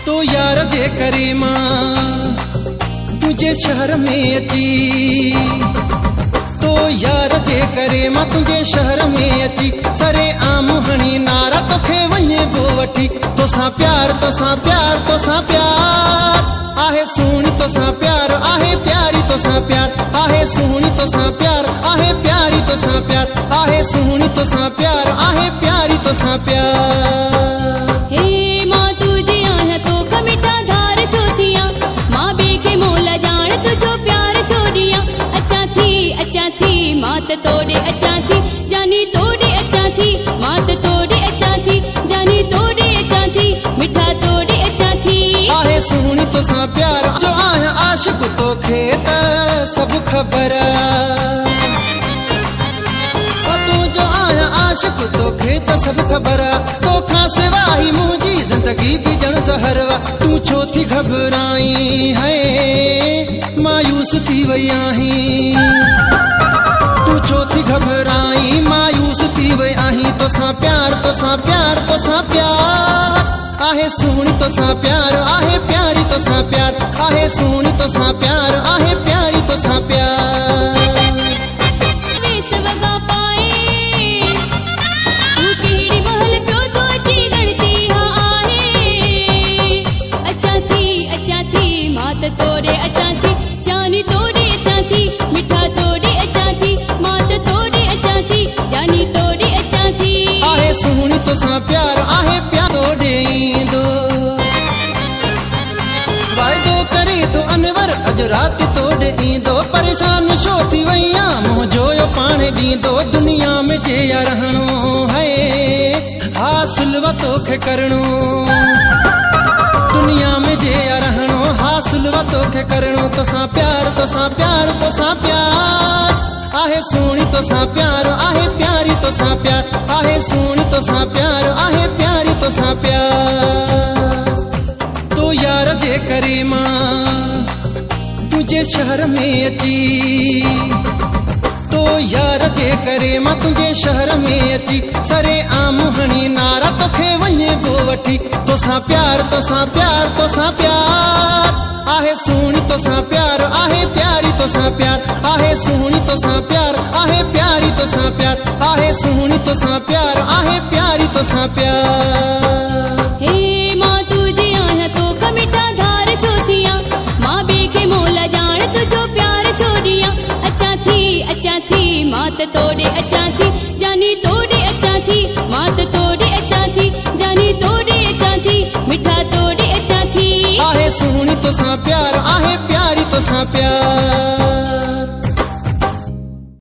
तो यार जे करे मां तुझे शहर में अची, तो यार जे करे मां तुझे शहर में अची, सरे आम हणी नारा तोखे वञे बो वठी। तोसां प्यार तोसां प्यार तोसां प्यार आहे सोणी, तोसां प्यार आहे प्यारी, तोसां प्यार आहे सोणी, तोसां प्यार आहे प्यारी, तोसां प्यार आहे सोणी, तोसां प्यार आहे प्यारी, तोसां प्यार। हे मां तुझी आया तो खमिठा धार छोथिया, मां बेके मोला जान तुझो प्यार छोड़िया। अच्छा थी मात तोड़े अच्छा थी, जानी तोड़े अच्छा थी, मात तोड़े अच्छा थी, जानी तोड़े अच्छा थी, मिठा तोड़े अच्छा थी। आहे सोणी तोसां प्यार जो आया आशिक तोखे त सब खबर, तू जो आया आशिक तोखे त सब खबर। तोखां सिवा ही मुंहिंजी जिंदगी भी जण ज़हरवा। तू छो थी घबराई है मायूस थी वई आहीं, तू छो थी घबराई मायूस थी वई आहीं। तोसां प्यार तोसां प्यार तोसां प्यार आहे सोणी, तोसां प्यार आहे प्यारी, तोसां प्यार आहे सोणी, तोसां प्यार आहे प्यारी, तोसां प्यार। तोड़े अच्छा थी, जानी तोड़े अच्छा थी, मिठा तोड़े अच्छा थी, मात तोड़े अच्छा थी, जानी तोड़े अच्छा थी। आहे सोणी तोसां प्यार आहे प्यार तोड़े ईंदो, वाइदो करे तो अनवर अज रात तोड़े ईंदो। परेशान छो थी वईया मुंहिंजो यो पाण ॾींदो। दुनिया में जे रहणो है हासिल व तोखे करणो, दुनिया में जे रहणो हासिल व तोखे करणो। तोसां प्यार तोसां प्यार तोसां प्यार आहे सोणी, तोसां प्यार आहे प्यारी, तोसां प्यार आहे सोणी, तोसां प्यार आहे प्यारी, तोसां प्यार। तो यार जे करे मां तुझे शहर में अची, तो यार जे करे मां तुझे शहर में अची, सरे आम हणी नारा तोखे वञे बो वठी। तोसां प्यार तोसां प्यार तोसां प्यार आहे सोणी, तोसां प्यार आहे प्यारी, तोसां प्यार आहे सोणी, तोसां प्यार आहे प्यारी, तोसां प्यार आहे सोणी, तोसां प्यार आहे प्यारी, तोसां प्यार। हे मां तुझी आया तो खमिठा धार छोथिया, मां बेके मोला जान तुझो प्यार छोड़िया। अच्छा थी मात तोड़े अच्छा थी, जानी तोड़े अच्छा थी, मात तोड़े अच्छा थी, जानी तोड़े अच्छा थी, मिठा तोड़े अच्छा थी। आहे सोणी तोसां प्यार आहे